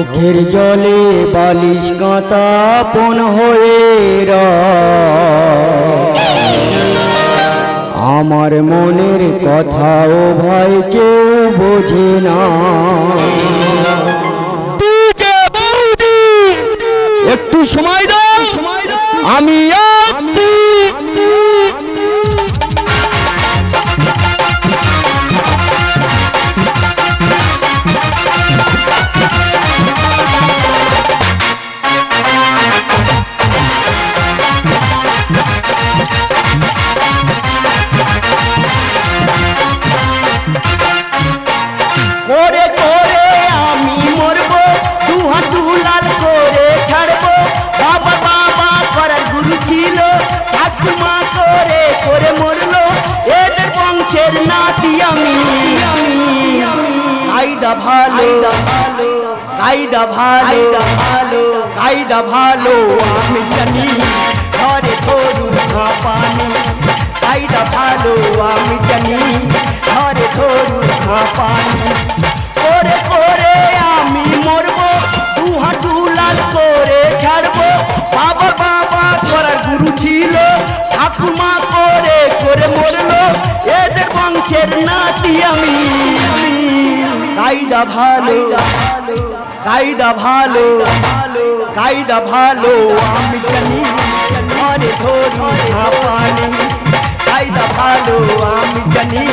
চোখের জলে বালিশ কাঁটা পণ হয়ে আমার মনের কথাও ভাই কেউ বোঝে না। একটু সময় দাও, আমি আসছি। করে করে আমি মরবো, দু হাত লাল করে ছাড়বো। বাবা বাবা করার গুরু ছিল, ঠাকুমা করে করে মরলো। এদের বংশের নাতি আমি। কায়দা ভালো, কায়দা ভালো, কায়দা ভালো আমি জানি। ঘরে ধরু পানি, কায়দা ভালো আমি জানি। ঘরে ধরু পানি। করে করে আমি মরবো, দু হাত লাল করে ছাড়বো। বাবা বাবা করার গুরু ছিল, ঠাকুমা করে করে মরলো। এদের বংশের নাতি আমি। কায়দা ভালো, কায়দা ভালো, কায়দা ভালো আমি জানি। ঘরে ধরু পানি, কায়দা ভালো আমি জানি।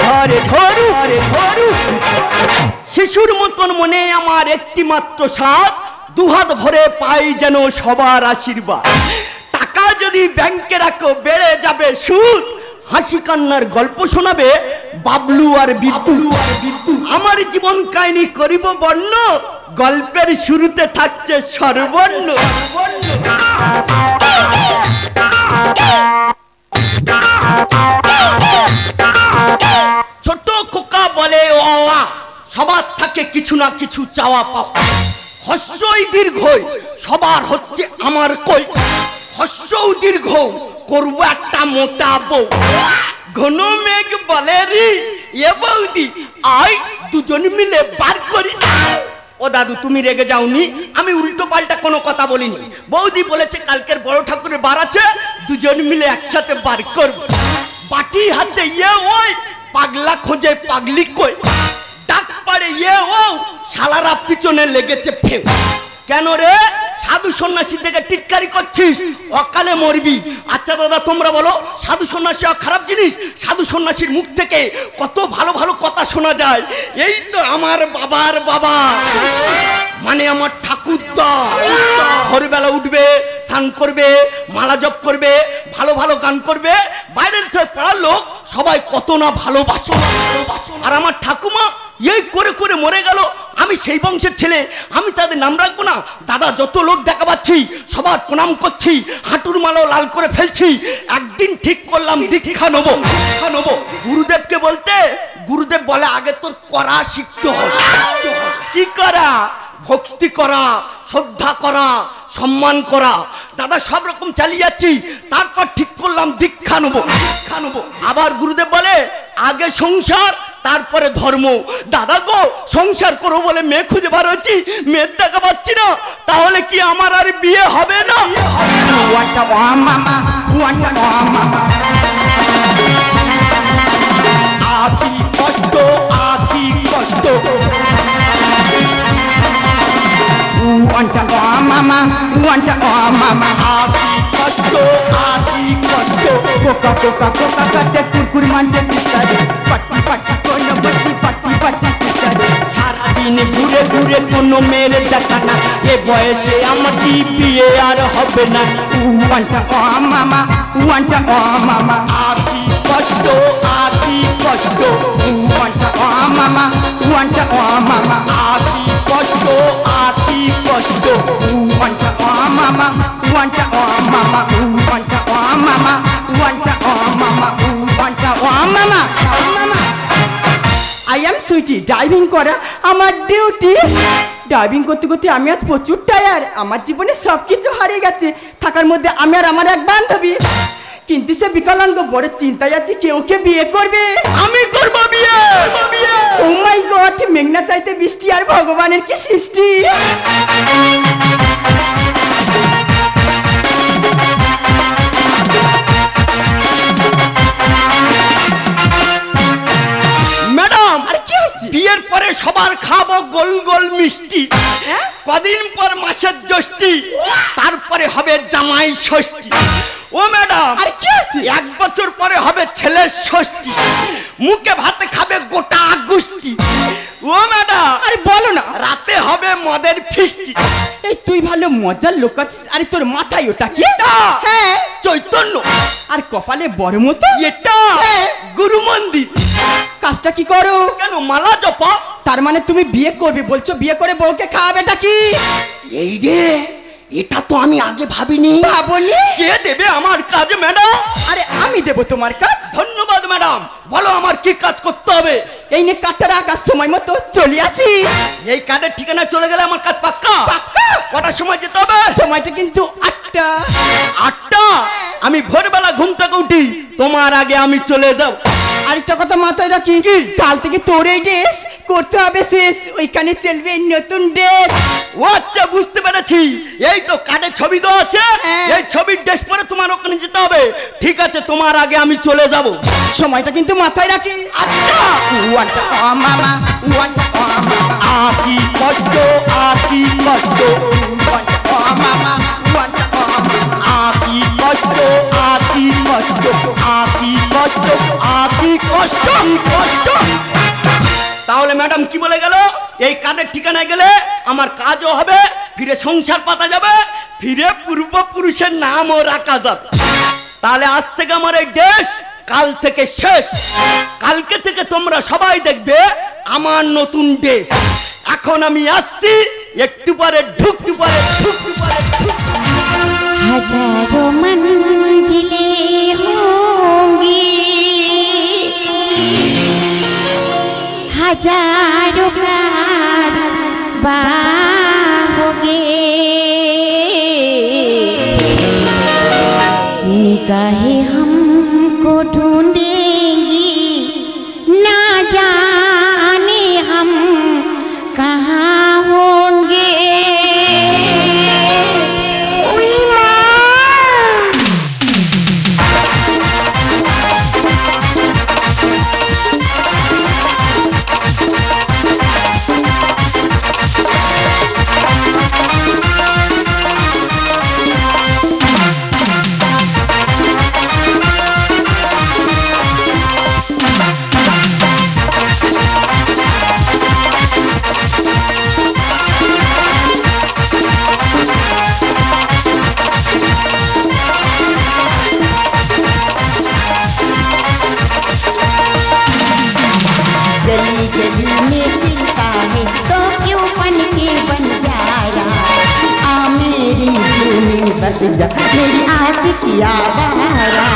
ঘরে ধরু ধরু। শিশুর মতন মনে আমার একটি মাত্র সাথ, দুহাত ভরে পাই যেন সবার আশীর্বাদ। টাকা যদি ব্যাংকে রাখো বেড়ে যাবে সুদ। হাসি কান্নার গল্প শোনাবে বাবলু আর বিদ্যু। আমার জীবন কাহিনী করিব বর্ণ, গল্পের শুরুতে থাকছে স্বরবর্ণ। ছোট খোকা বলে ও সবার থাকে কিছু না কিছু চাওয়া পাওয়া। হস্যই দীর্ঘ সবার হচ্ছে আমার কই। হস্যও দীর্ঘ করবো একটা মোটা বউ। ঘন মেঘ বলে রি এ বৌদি আই দুজন মিলে বার করি। ও দাদু তুমি রেগে যাওনি, আমি উল্টো পাল্টা কোনো কথা বলিনি। বৌদি বলেছে কালকের বড় ঠাকুরের বার আছে, দুজন মিলে একসাথে বার করব। বাটি হাতে ইয়ে ওই পাগলা খোঁজে পাগলি কই। ডাক পাড়ে ইয়ে ও শালারা পিছনে লেগেছে ফেউ। কেন রে সাধু সন্ন্যাসী থেকে টিটকারি করছিস? অকালে মরবি। আচ্ছা দাদা তোমরা বলো, সাধু সন্ন্যাসী খারাপ জিনিস? সাধু সন্ন্যাসীর মুখ থেকে কত ভালো ভালো কথা শোনা যায়। এই তো আমার বাবার বাবা মানে আমার ঠাকুরদা ভোরবেলা উঠবে, স্নান করবে, মালা জপ করবে, ভালো ভালো গান করবে। বাইরের থেকে পাড়ার লোক সবাই কত না ভালোবাসো। আর আমার ঠাকুমা এই করে করে মরে গেল। আমি সেই বংশের ছেলে, আমি তাদের নাম রাখবো না? দাদা যত লোক দেখা পাচ্ছি সবার প্রণাম করছি, হাঁটুর মালাও লাল করে ফেলছি। একদিন ঠিক করলাম দীক্ষা নেবো। গুরুদেবকে বলতে গুরুদেব বলে আগে তোর করা শিখতে হবে। কি করা? ভক্তি করা, শ্রদ্ধা করা, সম্মান করা। দাদা সব রকম চালিয়ে যাচ্ছি, তারপর ঠিক করলাম দীক্ষা নেবো। আবার গুরুদেব বলে আগে সংসার তারপরে ধর্ম। দাদা গো সংসার করো বলে মেয়ে খুঁজে বার হচ্ছি, মেয়ের দেখা পাচ্ছি না, তাহলে কি আমার আর বিয়ে হবে না? আতি কষ্ট, আতি কষ্ট। মামা আতি কষ্ট, আতি কষ্ট। কোকা কোকা কোকা কাটে কুরকুর মানতে পিছারে, পাটি পাটি কোন বটি পাটি পাটি পিছারে। সারাদিন ঘুরে ঘুরে কোনো মেয়ের দেখা না, এ বয়সে আমার কি বিয়ে আর হবে না। মামা মামা আতি কষ্ট, আতি কষ্ট। মামা মামা আতি কষ্ট, আতি কষ্ট। মামা আই এম সুইটি। ড্রাইভিং করা আমার ডিউটি। ড্রাইভিং করতে করতে আমি আজ প্রচুর টায়ার। আমার জীবনে সব কিছু হারিয়ে গেছে, থাকার মধ্যে আমি আর আমার এক বান্ধবী। কিন্তু সে বিকলাঙ্গ, বড় চিন্তায় আছে কেউ কে বিয়ে করবে। আমি করব বিয়ে। ও মাই গড, মেঘনা চাইতে বৃষ্টি আর ভগবানের কি সৃষ্টি। ম্যাডাম, আরে কি হচ্ছে? বিয়ের পরে সবার খাবো গোল গোল মিষ্টি। কদিন পর মাসের ষষ্ঠী, তারপরে হবে জামাই ষষ্ঠী। ও ম্যাডাম, আরে কি হচ্ছে? 1 বছর পরে হবে ছেলের ষষ্ঠী, মুখে ভাতে খাবে গোটা গুষ্টি। ও ম্যাডাম, আরে বলো না। রাতে হবে মদের ফিস্টি। এই তুই ভালো মজার লোক আছিস। আরে তোর মাথায় ওটা কি? হ্যাঁ, চৈতন্য। আর কপালে বড় মতো এটা গুরু মন্দির। কাজটা কি করো? কেন মালা জপা? তার মানে তুমি বিয়ে করবে বলছো, বিয়ে করে বউকে খাওয়াবেটা কি? এই রে, এটা তো আমি আগে ভাবিনি। ভাবনি? কে দেবে আমার কাজ ম্যাডাম? আরে আমি দেব তোমার কাজ। ধন্যবাদ ম্যাডাম। বলো আমার কি কাজ করতে হবে? এই নে কাঠটা রাখার সময় মতো চলে আসি। এই কার্ডের ঠিকানা চলে গেলে আমার কাজ পাক্কা? পাক্কা। কটার সময় যেতে হবে? সময়টা কিন্তু 8টা। 8টা? আমি ভোরবেলা ঘুম থেকে উঠি, তোমার আগে আমি চলে যাব। আরেকটা কথা মাথায় রাখিস, কাল থেকে তোর এই ড্রেস করতে হবে শেষ। ওইখানে চলবে নতুন ড্রেস। ও আচ্ছা, বুঝতে পেরেছি। এই তো কার্ডে ছবি দেওয়া আছে, হ্যাঁ। এই ছবির ড্রেস পরে তোমার ওখানে যেতে হবে। ঠিক আছে, তোমার আগে আমি চলে যাব। সময়টা কিন্তু মাথায় রাখিস। আচ্ছা। ওয়াটা ও মামা, ওয়াটা ও মামা, আকি কষ্ট, আকি কষ্ট, ওয়াটা ও মামা, ওয়াটা ও মামা। আকি কষ্ট, আকি কষ্ট, আকি কষ্ট, আকি কষ্ট, কষ্ট। তাহলে ম্যাডাম কি বলে গেল? এই কার্ডের ঠিকানায় গেলে আমার কাজও হবে, ফিরে সংসার পাতা যাবে, ফিরে পূর্বপুরুষের নামও রাখা যাবে। তাহলে আজ থেকে আমার এই দেশ কাল থেকে শেষ। কালকে থেকে তোমরা সবাই দেখবে আমার নতুন দেশ। এখন আমি আসছি, একটু পরে ঢুকটু পরে ঢুকটু পরে ঢুকটু। हजारों मंजिलें होंगी, हजारों कारवां होंगे, निगाहें हमको ढूंढेंगी, ना जाने हम कहाँ होंगे। गली गली में फिरता है तो क्यों बन के बन जाया, आ मेरी दिल में बस जा मेरी आशिकिया बारा।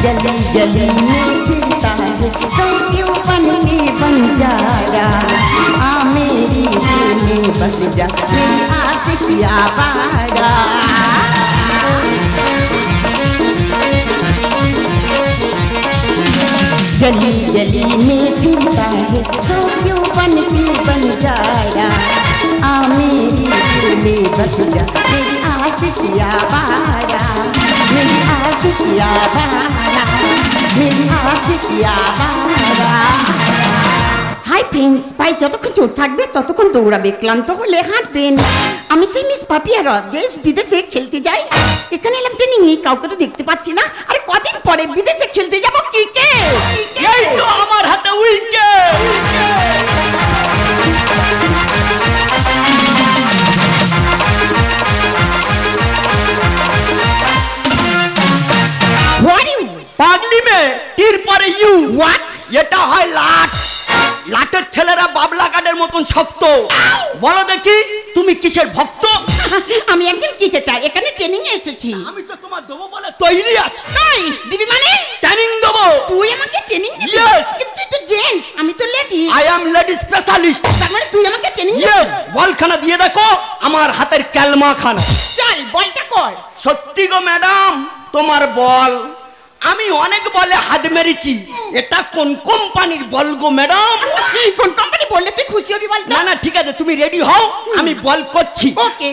गली गली में फिरता है तो क्यों बन के बन जाया, आ मेरी दिल में बस जा मेरी आशिकिया बारा। गली गली में फिरता है तो क्यों बन के बन जाया, आ मेरी दिल में बस जा मेरी आशिकिया बारा, मेरी आशिकिया बारा, मेरी आशिकिया बारा। হাই ফ্রেন্ডস, ভাই যতক্ষণ চোট থাকবে ততক্ষণ দৌড়াবে, ক্লান্ত হলে হাঁটবেন। আমি সেই মিস পাপিয়ারা দেশ বিদেশে খেলতে যাই। এখানে এলাম ট্রেনিং এ, কাউকে তো দেখতে পাচ্ছি না। আরে কদিন পরে বিদেশে খেলতে যাব ক্রিকেট। এই তো আমার হাতে উইকেট। পাগলি মে তীর পরে ইউ। হোয়াট? এটা হয় লাট। লাটের ছেলেরা বাবলা কাঠের মতন শক্ত। বলো দেখি, তুমি কিসের ভক্ত? আমি একজন ক্রিকেটার, এখানে ট্রেনিং এ এসেছি। আমি তো তোমার দেবো বলে তৈরি আছি। তাই দিবি মানে? ট্রেনিং দেবো। তুই আমাকে ট্রেনিং দিবি? Yes. কিন্তু তুই তো জেন্টস, আমি তো lady. I am lady specialist. তার মানে তুই আমাকে ট্রেনিং দিবি? ইয়েস, বলখানা দিয়ে দেখো আমার হাতের ক্যালমা খানা। চল বলটা কর। সত্যি গো ম্যাডাম, তোমার বল। আমি অনেক বলে হাত মেরেছি, এটা কোন কোম্পানির বল গো ম্যাডাম? কোন কোম্পানি বললে তুই খুশি হবি বল? না না ঠিক আছে, তুমি রেডি হও, আমি বল করছি। ওকে।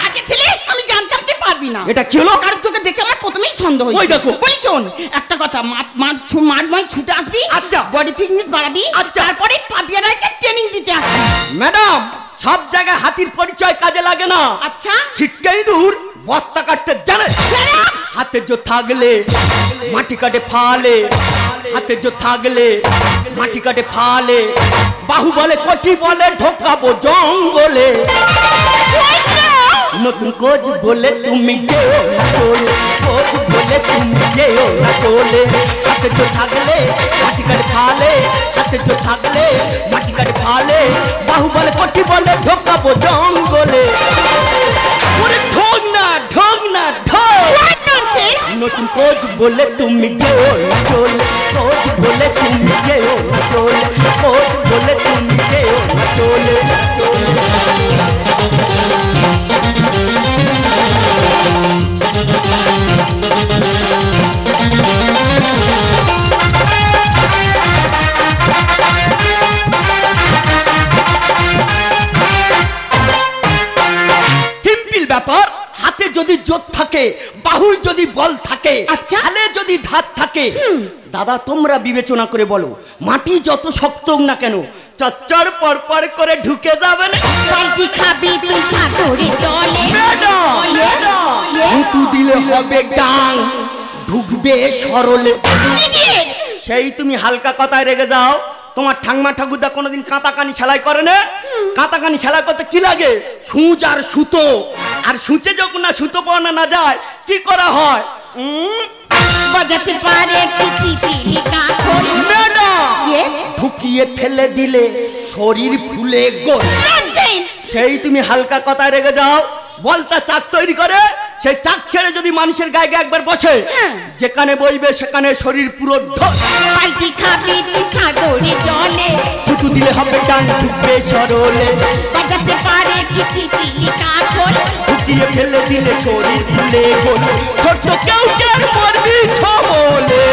আগে ছেলে আমি জানতাম তুই পারবি না। এটা কি হলো? কারণ তোকে দেখে আমার প্রথমেই সন্দেহ হয়েছে। ওই দেখো। বলি শোন একটা কথা, মাঠ ছুটে আসবি। আচ্ছা। বডি ফিটনেস বাড়াবি। আচ্ছা। তারপরে পাপিয়ারাকে ট্রেনিং দিতে আসবি। ম্যাডাম সব জায়গায় হাতির পরিচয় কাজে লাগে না। আচ্ছা। ছিটকেই দূর বস্তা কাটতে জানে। হাতে জো থাকলে মাটি কাটে ফালে, হাতে জো থাকলে মাটি কাটে ফালে, বাহু বলে কটি বলে ঢোকাবো জঙ্গলে। নতুন কোচ বলে তুমি যেও না চলে, কোচ বলে তুমি যেও না চলে, হাতে জো থাকলে মাটি কাটে ফালে, হাতে জো থাকলে মাটি কাটে ফালে, বাহু বলে কটি বলে ঢোকাবো জঙ্গলে। ওরে ঢোক না ঢোক না ঢোক। নতুন কোচ বলে তুমি যেও না চলে, কোচ বলে তুমি যেও না চলে, কোচ বলে তুমি যেও না চলে। সিম্পল ব্যাপার, হাতে যদি জোর থাকে, বাহুর যদি বল থাকে, আচ্ছা। হালে যদি ধার থাকে, দাদা তোমরা বিবেচনা করে বলো, মাটি যত শক্ত হোক না কেন চচ্চর পর করে ঢুকে যাবে না। পাল্টি খাবি তুই সাগরে জলে। হুঁকু দিলে হবে ডাং, ঢুকবে সরলে। সেই তুমি হালকা কথায় রেগে যাও। তোমার ঠাংমা ঠাকুরদা কোনোদিন কাঁতাকানি সেলাই করে না? কাঁতাকানি সেলাই করতে কি লাগে? সূচ আর সুতো, আর সূচে যখন না সুতো পাওয়া না যায় কি করা হয়? বাজাতে পারে কি পিপিলি কাঠল। Madam yes. ঢুকিয়ে ফেলে দিলে শরীর ফুলে গোল। সেই তুমি হালকা কথায় রেগে যাও। বলতা চাক তৈরি করে, সেই চাক ছেড়ে যদি মানুষের গায়ে একবার বসে, যেখানে বইবে সেখানে শরীর পুরো ঢোল। পাল্টি খাবি তুই সাগরে জলে। ছুটু দিলে হবে ডান, ঢুকবে সরলে। বাজাতে পারে কি পিপিলি কাঠল। ঢুকিয়ে ফেলে দিলে শরীর ফুলে গোল। ছোট্ট কেউ কেউ মরবি ছবলে।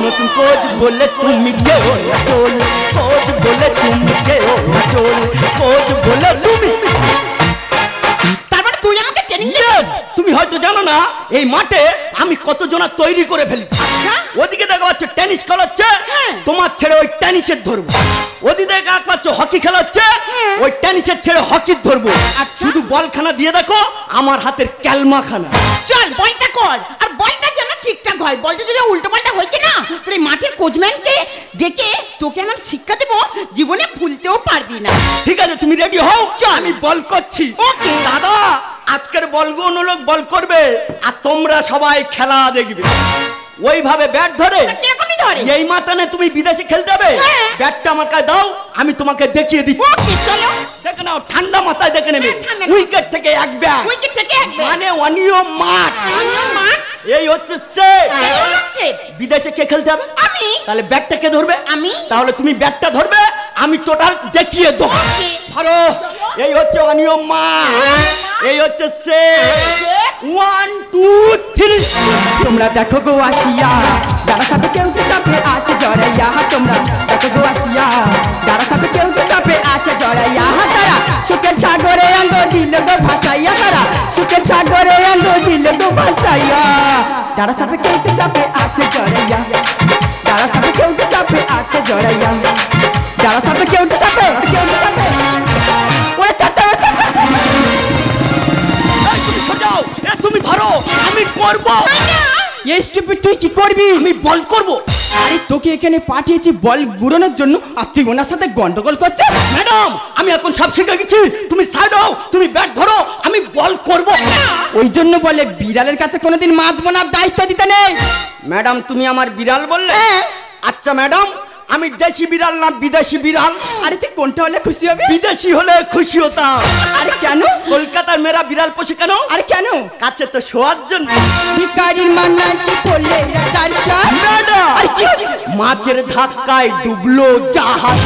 নতুন কোচ বলে তুমি যেও না চলে, কোচ বলে তুমি যেও না চলে, কোচ বলে তুমি। তারপরে তুই আমাকে ট্রেনিং Yes! তুমি হয়তো জানো না এই মাঠে আমি কত জনা তৈরি করে ফেলি। ওদিকে দেখা পাচ্ছ টেনিস খেলা হচ্ছে, তোমার ছেড়ে ওই টেনিসের ধরবো। ওদিকে দেখা পাচ্ছ হকি খেলা হচ্ছে, ওই টেনিসের ছেড়ে হকির ধরবো। শুধু বলখানা দিয়ে দেখো আমার হাতের ক্যালমাখানা। চল বলটা কর, আর বলটা যেন ঠিকঠাক হয়। বলটা যদি উল্টো পাল্টা হয়েছে না, তোর এই মাঠের কোচম্যানকে ডেকে তোকে আমার শিক্ষা দেবো, জীবনে ভুলতেও পারবি না। ঠিক আছে তুমি রেডি হও, আমি বল করছি। ওকে। দাদা আজকের বলগুলো লোক বল করবে আর তোমরা সবাই খেলা দেখবে। ওইভাবে ব্যাট ধরে কিরকমই ধরে? এই মাথানে তুমি বিদেশে খেলতে হবে। ব্যাটটা আমাকে দাও, আমি তোমাকে দেখিয়ে দিচ্ছি। ওকে চলো। দেখে নাও, ঠান্ডা মাথায় দেখে নেবে। ঠান্ডা। উইকেট থেকে এক ব্যাট, উইকেট থেকে এক ব্যাট। মানে অনিয়ম মাঠ। মাঠ? এই হচ্ছে সেট। এই হলো সেট। বিদেশে কে খেলতে হবে? আমি। তাহলে ব্যাটটা কে ধরবে? আমি। তাহলে তুমি ব্যাটটা ধরবে, আমি টোটাল দেখিয়ে দেবো। ওকে। ধরো, এই হচ্ছে অনিয়ম মাঠ, এই হচ্ছে সেট। 1 2 3। তোমরা দেখো গো আসিয়া, যারা সাথে কেউ সাথে আছে জড়াইয়া। তোমরা দেখো গো আসিয়া, যারা সাথে কেউ সাথে আছে জড়াইয়া। তারা সুখের সাগরে অঙ্গ দিল গো ভাসাইয়া। তারা সুখের সাগরে অঙ্গ দিল গো ভাসাইয়া। যারা সাথে কেউ সাথে আছে জড়াইয়া, যারা সাথে কেউ সাথে আছে জড়াইয়া, যারা সাথে কেউ সাথে ওরে চাচা ওরে চাচা। তুমি সোজাও, তুমি ধরো, আমি করব। এই স্টুপিড তুই কি করবি? আমি বল করব। আরে তোকে এখানে পাঠিয়েছি বল গুড়ানোর জন্য, আর তুই ওনার সাথে গন্ডগোল করছিস। ম্যাডাম আমি এখন সব শিখে গেছি, তুমি সাইড হও, তুমি ব্যাট ধরো, আমি বল করব। ওই জন্য বলে বিড়ালের কাছে কোনোদিন মাছ বোনার দায়িত্ব দিতে নেই। ম্যাডাম তুমি আমার বিড়াল বললে? আচ্ছা ম্যাডাম, আমি দেশি বিড়াল না বিদেশি বিড়াল? আরে তুই কোনটা হলে খুশি হবে? বিদেশি হলে খুশি হতাম। আরে কেন? কলকাতার মেয়েরা বিড়াল পোষে কেন? আরে কেন? কাছে তো শোয়ার জন্য। ভিখারির মান্নায় কি বললে চারশা? ম্যাডাম আরে কি হচ্ছে? মাছের ধাক্কায় ডুবলো জাহাজ।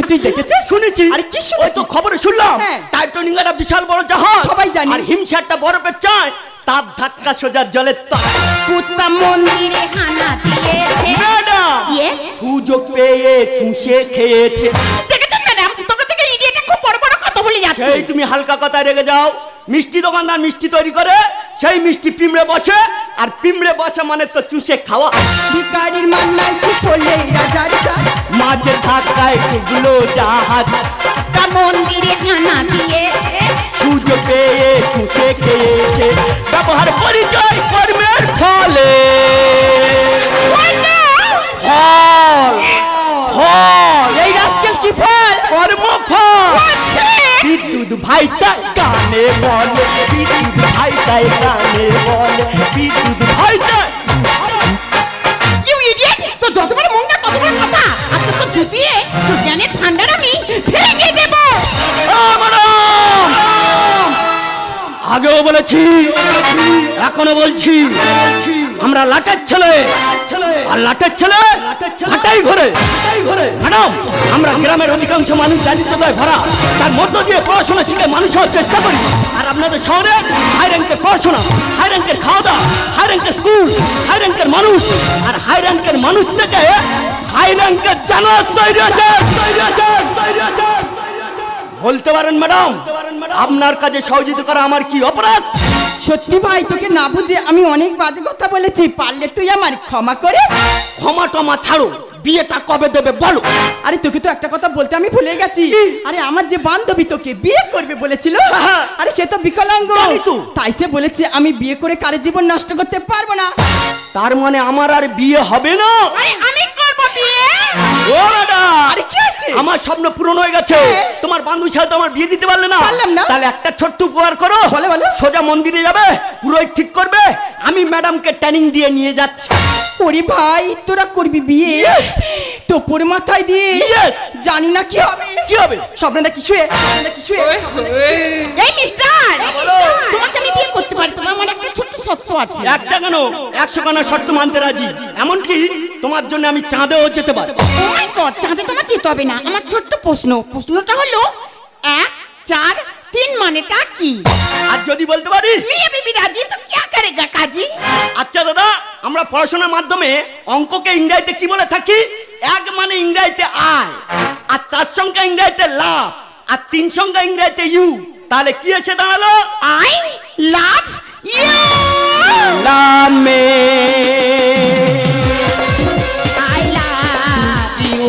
তুই দেখেছিস? শুনেছি। আরে কি ওই তো শুনেছিস? খবরে শুনলাম হ্যাঁ। টাইটানিক একটা বিশাল বড় জাহাজ, সবাই জানি। আর হিমসা একটা বরফের চায়, তার ধাক্কা সোজা জলের তলায়। কুত্তা মন্দিরে হানা দিয়েছে। ম্যাডাম ইয়েস, সুযোগ পেয়ে চুষে খেয়েছে। দেখেছেন ম্যাডাম, তোকে থেকে ইডিয়েটটা খুব বড় বড় কথা বলে যাচ্ছে। সেই তুমি হালকা কথায় রেগে যাও। মিষ্টি দোকানদার মিষ্টি তৈরি করে, সেই মিষ্টি পিঁমড়ে বসে, আর পিঁমড়ে বসে মানে তো চুষে খাওয়া। ভিখারির মান্নায় কি করলে রাজার সাথ? মাছের ধাক্কায় ডুবলো জাহাজ, কুত্তা মন্দিরে হানা দিয়েছে। সুযোগ পেয়ে চুষে খেয়েছে। ব্যবহার পরিচয় কর্মের ফলে ফল ফল এই রাস্কেল কি ফল? কর্মফল। বিদ্যুৎ ভাইটাই গানে বলে, বিদ্যুৎ ভাইটাই গানে বলে, বিদ্যুৎ ভাইটাই। ইউ ইডিয়েট, তো যতবার মুখ না ততবার কথা। আজকে তো জুতিয়ে তোর জ্ঞানের ভান্ডার আমি ভেঙে দেব। আগেও বলেছি, এখনো বলছি, আমরা লাটের ছেলে, আর লাটের ছেলে হাঁটাই ঘরে। ম্যাডাম, আমরা গ্রামের অধিকাংশ মানুষ দারিদ্রতায় ভরা, তার মধ্য দিয়ে পড়াশোনা শিখে মানুষ হওয়ার চেষ্টা করি। আর আপনাদের শহরে হাই র্যাঙ্কের পড়াশোনা, হাই র্যাঙ্কের খাওয়া দাওয়া, হাই র্যাঙ্কের স্কুল, হাই র্যাঙ্কের মানুষ, আর হাই র্যাঙ্কের মানুষ থেকে হাই র্যাঙ্কের জানোয়ার তৈরি হয়েছে। বলতে পারেন ম্যাডাম, আপনার কাজে সহযোগিতা করা আমার কি অপরাধ? সত্যি ভাই, তোকে না বুঝে আমি অনেক বাজে কথা বলেছি, পারলে তুই আমার ক্ষমা করিস। ক্ষমা টমা ছাড়ো, বিয়েটা কবে দেবে বলো? আরে তোকে তো একটা কথা বলতে আমি ভুলে গেছি। আরে আমার যে বান্ধবী তোকে বিয়ে করবে বলেছিল, আরে সে তো বিকলাঙ্গ, জানি তো। তাই সে বলেছে আমি বিয়ে করে কারো জীবন নষ্ট করতে পারবো না। তার মানে আমার আর বিয়ে হবে না? আমি করব বিয়ে। ও ম্যাডাম, আরে কি হয়েছে? আমার স্বপ্ন পূরণ হয়ে গেছে। তোমার বান্ধবীর সাথে আমার বিয়ে দিতে পারলে না? পারলাম না। তাহলে একটা ছোট্ট উপকার করো। বলো, বলো। সোজা মন্দিরে যাবে, পুরোহিত ঠিক করবে, আমি ম্যাডামকে ট্রেনিং দিয়ে নিয়ে যাচ্ছি। ওরে ভাই, তোরা করবি বিয়ে টোপর মাথায় দিয়ে? Yes! জানি না কি হবে। কি হবে? স্বপ্নটা কি শুয়ে? এই মিস্টার, তোমাকে আমি বিয়ে করতে পারি, তোমার মনে একটা ছোট্ট শর্ত আছে। একটা কেন, 100 খানা শর্ত মানতে রাজি। এমনকি তোমার জন্য আমি চাঁদেও যেতে পারি। ও মাই গড, চাঁদে তোমার যেতে হবে না। আমার ছোট্ট প্রশ্নটা হলো 1 4 3 মানেটা কি? আর যদি বলতে পারি? মিয়া বিবি রাজি তো কি করেগা কাজী? আচ্ছা দাদা, আমরা পড়াশোনার মাধ্যমে অঙ্ককে ইংরেজিতে কি বলে থাকি? 1 মানে ইংরেজিতে আয়, আর 4 সংখ্যা ইংরেজিতে লাভ, আর 3 সংখ্যা ইংরেজিতে ইউ। তাহলে কি এসে দাঁড়ালো? I love you. লামে আই লাভ ইউ।